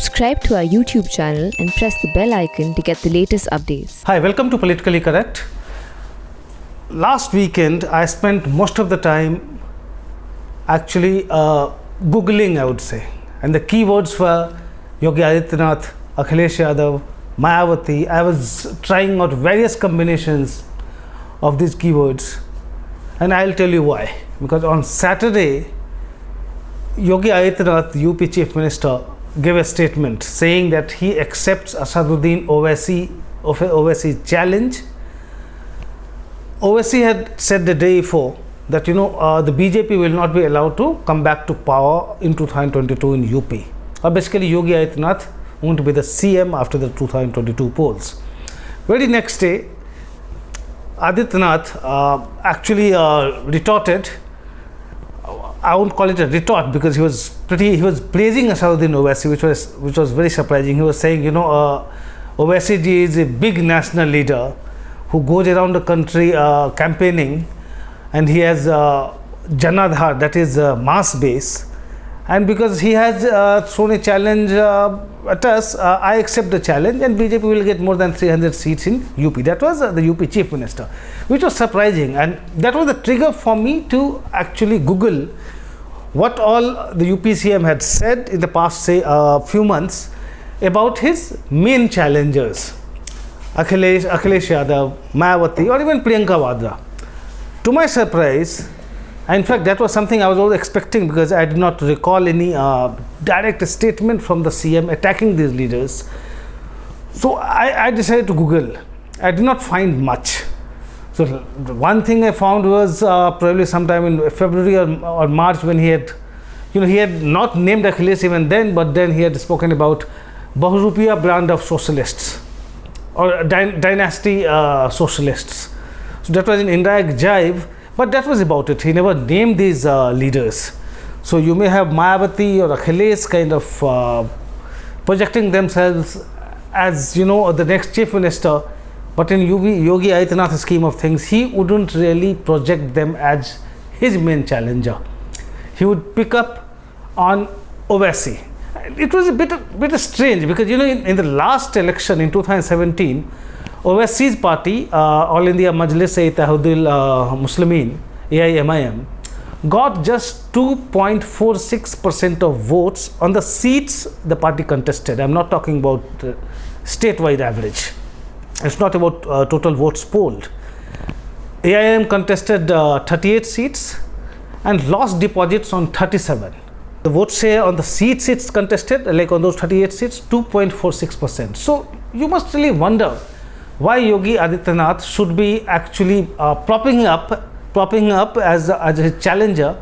Subscribe to our YouTube channel and press the bell icon to get the latest updates. Hi, welcome to Politically Correct. Last weekend, I spent most of the time actually Googling, I would say. And the keywords were Yogi Adityanath, Akhilesh Yadav, Mayawati. I was trying out various combinations of these keywords. And I'll tell you why. Because on Saturday, Yogi Adityanath, UP Chief Minister, gave a statement saying that he accepts Asaduddin Owaisi challenge. Owaisi had said the day before that the BJP will not be allowed to come back to power in 2022 in UP. Basically, Yogi Adityanath won't be the CM after the 2022 polls. Very next day, Adityanath actually retorted. I won't call it a retort because he was praising Asaduddin Owaisi, which was very surprising. He was saying, Owaisi ji is a big national leader who goes around the country campaigning, and he has Janadhar, that is mass base, and because he has thrown a challenge at us, I accept the challenge, and BJP will get more than 300 seats in UP. That was the UP Chief Minister, which was surprising, and that was the trigger for me to actually Google what all the UP CM had said in the past, say, few months about his main challengers, Akhilesh Yadav, Mayawati, or even Priyanka Vadra. To my surprise, in fact, that was something I was always expecting because I did not recall any direct statement from the CM attacking these leaders. So I decided to Google. I did not find much. So one thing I found was probably sometime in February or March when he had not named Akhilesh even then, but then he had spoken about Bahurupiya brand of socialists or dynasty socialists. So that was an indirect jibe, but that was about it. He never named these leaders. So you may have Mayawati or Akhilesh kind of projecting themselves as the next chief minister, but in Yogi Adityanath's scheme of things, he wouldn't really project them as his main challenger. He would pick up on Owaisi. It was a bit strange because in the last election in 2017, Owaisi's party, All India Majlis-e-Ittehadul Muslimin, AIMIM, got just 2.46% of votes on the seats the party contested. I'm not talking about statewide average. It's not about total votes polled. AIM contested 38 seats and lost deposits on 37. The vote share on the seats it's contested, like on those 38 seats, 2.46%. So you must really wonder why Yogi Adityanath should be actually propping up as a challenger,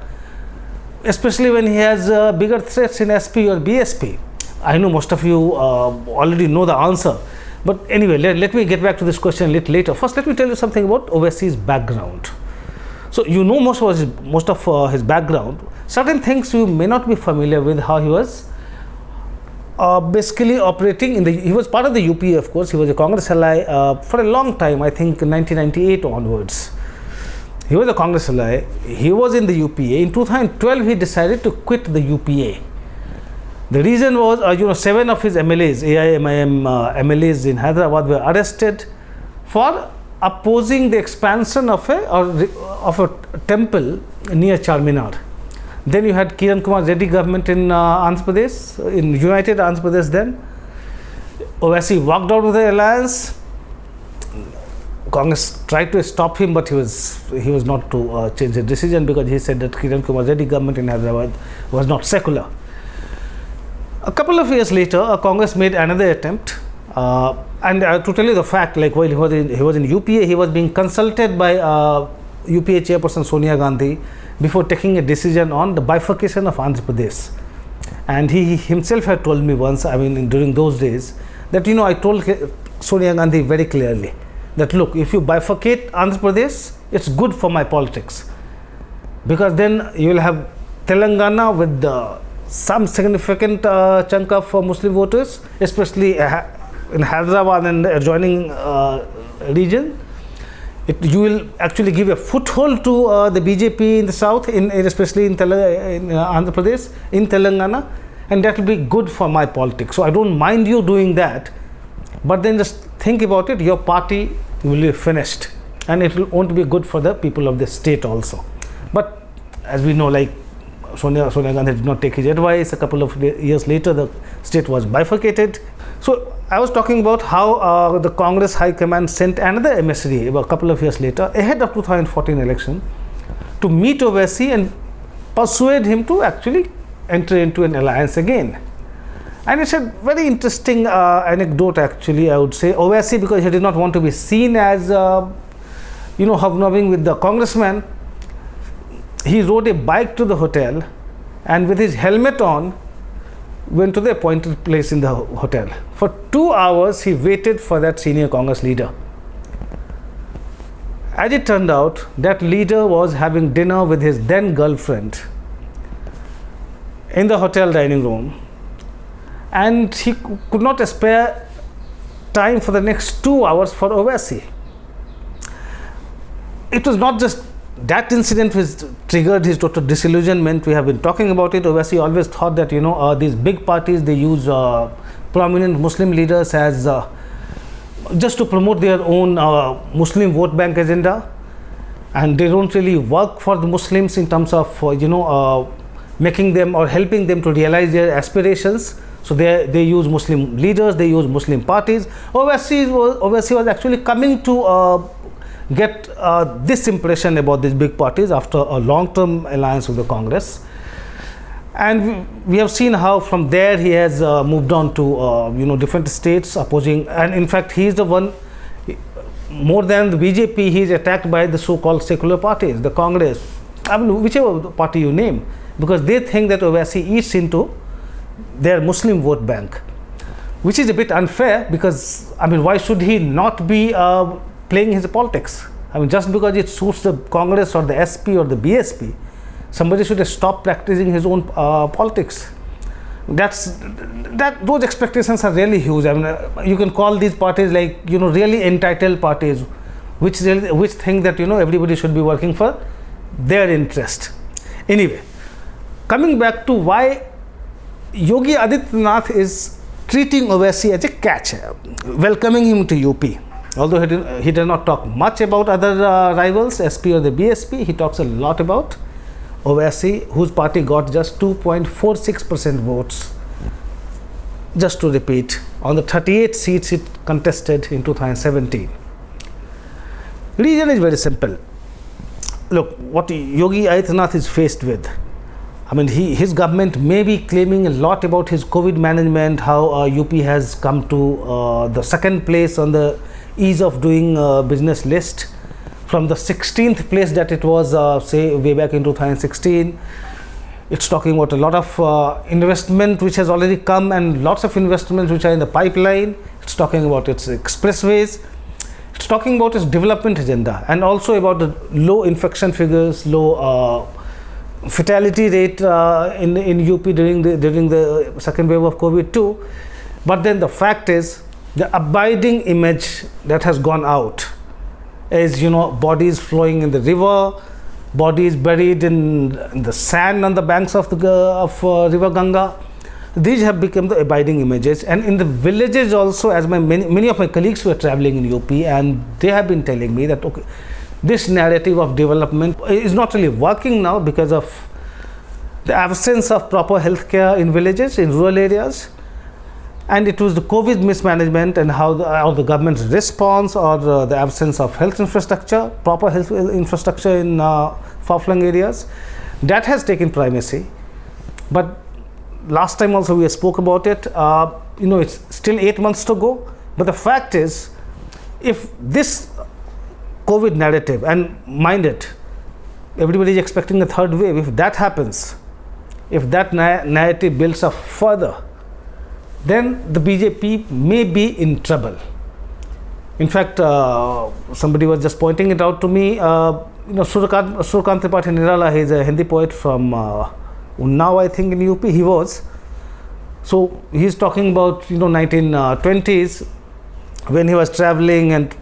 especially when he has bigger threats in SP or BSP. I know most of you already know the answer. But anyway, let me get back to this question a little later. First, let me tell you something about Owaisi's background. So you know most of his background. Certain things you may not be familiar with, how he was basically operating he was part of the UPA, of course. He was a Congress ally for a long time, I think 1998 onwards. He was a Congress ally. He was in the UPA. In 2012, he decided to quit the UPA. The reason was, 7 of his MLAs, AIMIM MLAs in Hyderabad were arrested for opposing the expansion of a temple near Charminar. Then you had Kiran Kumar Reddy government in Andhra Pradesh, in United Andhra Pradesh then. Owaisi walked out of the alliance. Congress tried to stop him, but he was not to change the decision because he said that Kiran Kumar Reddy government in Hyderabad was not secular. A couple of years later, Congress made another attempt, and to tell you the fact, like while he was in UPA, he was being consulted by UPA chairperson Sonia Gandhi before taking a decision on the bifurcation of Andhra Pradesh. And he himself had told me once, during those days, that I told Sonia Gandhi very clearly that look, if you bifurcate Andhra Pradesh, it's good for my politics, because then you will have Telangana with some significant chunk of Muslim voters, especially in Hyderabad and adjoining region. You will actually give a foothold to the BJP in the south, especially in Andhra Pradesh, in Telangana, and that will be good for my politics. So I don't mind you doing that, but then just think about it, your party will be finished, and it won't be good for the people of the state also. But as we know, like Sonia Gandhi did not take his advice. A couple of years later, the state was bifurcated. So I was talking about how the Congress High Command sent another emissary a couple of years later, ahead of 2014 election, to meet Owaisi and persuade him to actually enter into an alliance again. And it's a very interesting anecdote, actually, I would say. Owaisi, because he did not want to be seen as, hobnobbing with the congressman, he rode a bike to the hotel and with his helmet on, went to the appointed place in the hotel. For 2 hours, he waited for that senior Congress leader. As it turned out, that leader was having dinner with his then girlfriend in the hotel dining room, and he could not spare time for the next 2 hours for Owaisi. It was not just that incident which triggered his total disillusionment. We have been talking about it. Owaisi always thought that these big parties, they use prominent Muslim leaders as just to promote their own Muslim vote bank agenda, and they don't really work for the Muslims in terms of making them or helping them to realize their aspirations. So they use Muslim leaders, they use Muslim parties. Owaisi was actually coming to get this impression about these big parties after a long-term alliance with the Congress. And we have seen how from there he has moved on to different states opposing, and in fact he is the one, more than the BJP, he is attacked by the so-called secular parties, the Congress, whichever party you name, because they think that Owaisi eats into their Muslim vote bank, which is a bit unfair, because why should he not be playing his politics? Just because it suits the Congress or the SP or the BSP, somebody should stop practicing his own politics. Those expectations are really huge. You can call these parties like really entitled parties, which think that everybody should be working for their interest. Anyway, coming back to why Yogi Adityanath is treating Owaisi as a catch, welcoming him to UP. Although he does not talk much about other rivals, SP or the BSP, he talks a lot about Owaisi, whose party got just 2.46% votes. Just to repeat, on the 38 seats it contested in 2017. Reason is very simple. Look, what Yogi Adityanath is faced with, his government may be claiming a lot about his COVID management, how UP has come to the second place on the ease of doing business list from the 16th place that it was say way back in 2016. It's talking about a lot of investment which has already come and lots of investments which are in the pipeline. It's talking about its expressways. It's talking about its development agenda, and also about the low infection figures, low fatality rate in UP during the second wave of COVID too. But then the fact is, the abiding image that has gone out is bodies flowing in the river, bodies buried in the sand on the banks of the river Ganga. These have become the abiding images, and in the villages also, as many of my colleagues were traveling in UP, and they have been telling me that this narrative of development is not really working now because of the absence of proper healthcare in villages, in rural areas. And it was the COVID mismanagement and how the government's response, or the absence of health infrastructure, proper health infrastructure in far-flung areas, that has taken primacy. But last time also we spoke about it. It's still 8 months to go. But the fact is, if this COVID narrative, and mind it, everybody is expecting a third wave, if that happens, if that narrative builds up further, then the BJP may be in trouble. In fact, somebody was just pointing it out to me. Surkant Tripathi Nirala, he is a Hindi poet from Unnao, I think, in UP. He was. So he is talking about 1920s when he was traveling, and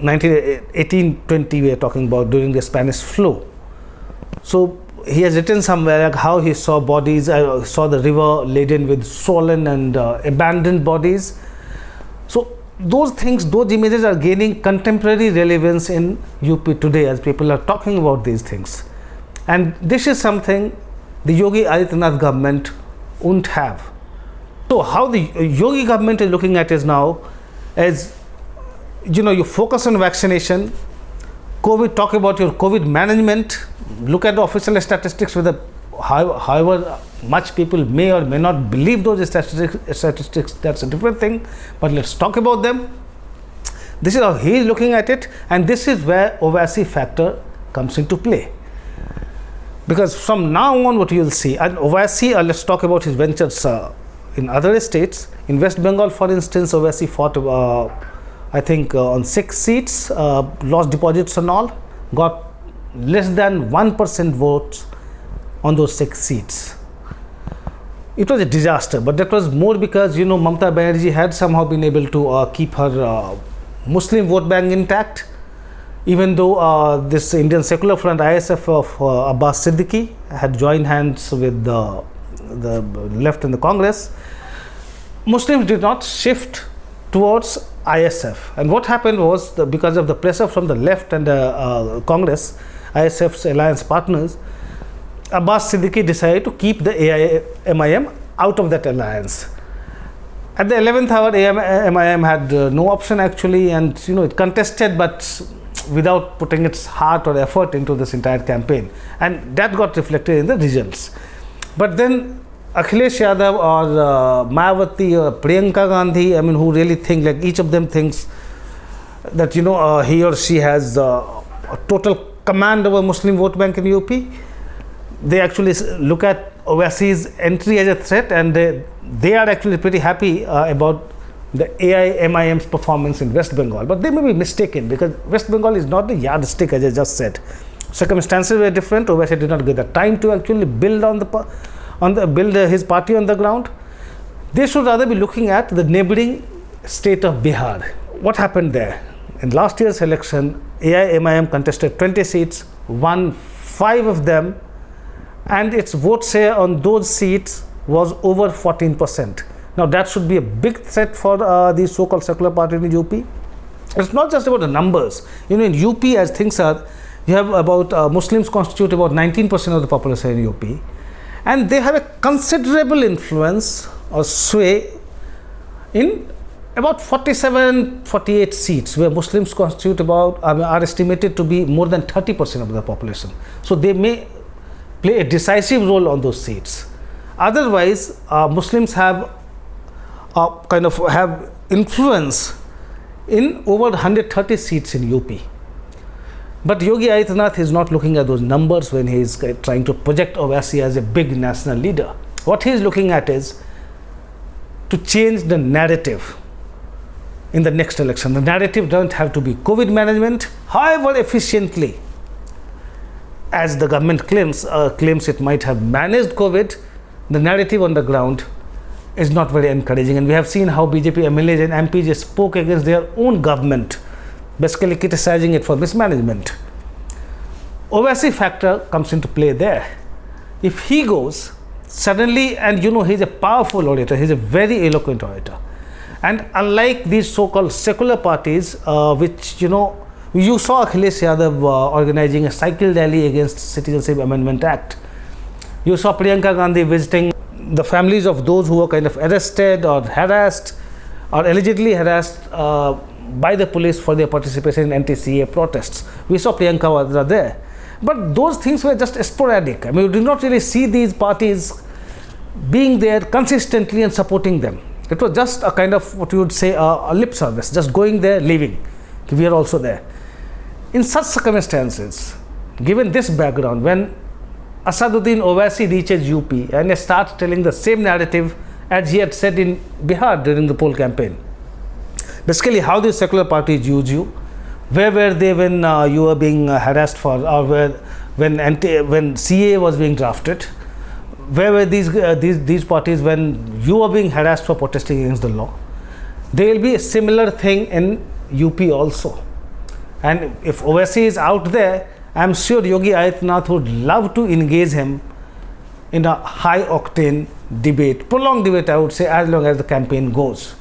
1820 we are talking about, during the Spanish flu. So he has written somewhere like how he saw bodies, saw the river laden with swollen and abandoned bodies. So those things, those images are gaining contemporary relevance in UP today as people are talking about these things. And this is something the Yogi Adityanath government won't have. So how the Yogi government is looking at is now as, you focus on vaccination, COVID, talk about your COVID management, look at the official statistics, whether however much people may or may not believe those statistics, that's a different thing, but let's talk about them. This is how he is looking at it, and this is where Owaisi factor comes into play. Because from now on, what you will see, and Owaisi, let's talk about his ventures in other states. In West Bengal, for instance, Owaisi fought, I think, on 6 seats, lost deposits and all, got less than 1% votes on those 6 seats. It was a disaster, but that was more because, Mamata Banerjee had somehow been able to keep her Muslim vote bank intact, even though this Indian Secular Front, ISF of Abbas Siddiqui had joined hands with the left and the Congress. Muslims did not shift towards ISF, and what happened was because of the pressure from the left and the Congress, ISF's alliance partners, Abbas Siddiqui decided to keep the AIMIM out of that alliance. At the 11th hour, AIMIM had no option actually, and it contested, but without putting its heart or effort into this entire campaign, and that got reflected in the results. But then Akhilesh Yadav or Mayawati or Priyanka Gandhi, who really think, like each of them thinks that he or she has a total command over Muslim vote bank in UP. They actually look at Owaisi's entry as a threat, and they are actually pretty happy about the AIMIM's performance in West Bengal. But they may be mistaken, because West Bengal is not the yardstick, as I just said. Circumstances were different. Owaisi did not get the time to actually build build his party on the ground. They should rather be looking at the neighboring state of Bihar. What happened there? In last year's election, AIMIM contested 20 seats, won 5 of them, and its vote share on those seats was over 14%. Now that should be a big threat for the so-called secular party in UP. It's not just about the numbers. In UP, as things are, you have about Muslims constitute about 19% of the population in UP, and they have a considerable influence or sway in about 47-48 seats, where Muslims constitute are estimated to be more than 30% of the population. So they may play a decisive role on those seats. Otherwise, Muslims have have influence in over 130 seats in UP. But Yogi Adityanath is not looking at those numbers when he is trying to project Owaisi as a big national leader. What he is looking at is to change the narrative in the next election. The narrative doesn't have to be COVID management, however efficiently as the government claims it might have managed COVID. The narrative on the ground is not very encouraging, and we have seen how BJP MLAs and MPs spoke against their own government, basically criticizing it for mismanagement. Owaisi factor comes into play there. If he goes suddenly, and he's a powerful orator, he's a very eloquent orator, and unlike these so-called secular parties, which you saw Akhilesh Yadav organizing a cycle rally against Citizenship Amendment Act. You saw Priyanka Gandhi visiting the families of those who were kind of arrested or harassed or allegedly harassed by the police for their participation in anti-CA protests. We saw Priyanka Vadra there. But those things were just sporadic. We did not really see these parties being there consistently and supporting them. It was just a kind of what you would say a lip service, just going there, leaving. We are also there. In such circumstances, given this background, when Asaduddin Owaisi reaches UP and starts telling the same narrative as he had said in Bihar during the poll campaign, basically how these secular parties use you, where were they when you were being harassed for, or when CA was being drafted, where were these parties when you were being harassed for protesting against the law? There will be a similar thing in UP also. And if Owaisi is out there, I'm sure Yogi Adityanath would love to engage him in a high octane debate, prolonged debate, I would say, as long as the campaign goes.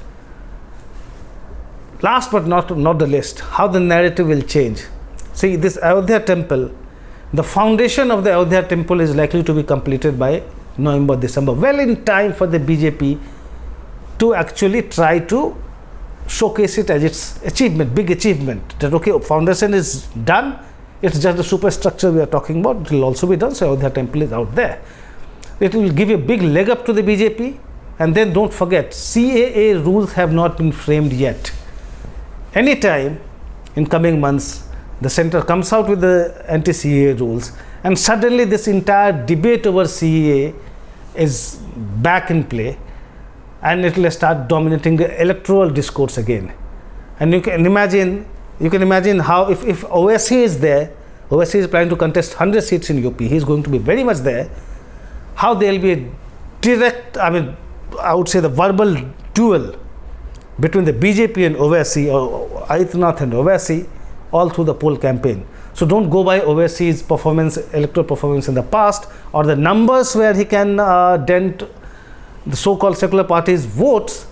Last but not the least, how the narrative will change. See, this Ayodhya temple, the foundation of the Ayodhya temple is likely to be completed by November, December, well in time for the BJP to actually try to showcase it as its achievement, big achievement. That okay, foundation is done, it's just the superstructure we are talking about, it will also be done, so Ayodhya temple is out there. It will give a big leg up to the BJP. And then don't forget, CAA rules have not been framed yet. Anytime in coming months, the center comes out with the anti-CAA rules, and suddenly this entire debate over CAA is back in play, and it will start dominating the electoral discourse again. And you can imagine how if OSC is there, OSC is planning to contest 100 seats in UP, he is going to be very much there, how there will be a direct, I would say the verbal duel between the BJP and Owaisi, or Adityanath and Owaisi, all through the poll campaign. So don't go by Owaisi's performance, electoral performance in the past, or the numbers where he can dent the so-called secular parties' votes.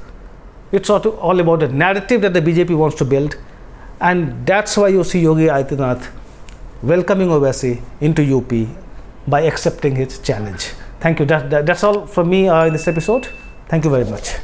It's all about the narrative that the BJP wants to build, and that's why you see Yogi Adityanath welcoming Owaisi into UP by accepting his challenge. Thank you. That's all from me in this episode. Thank you very much.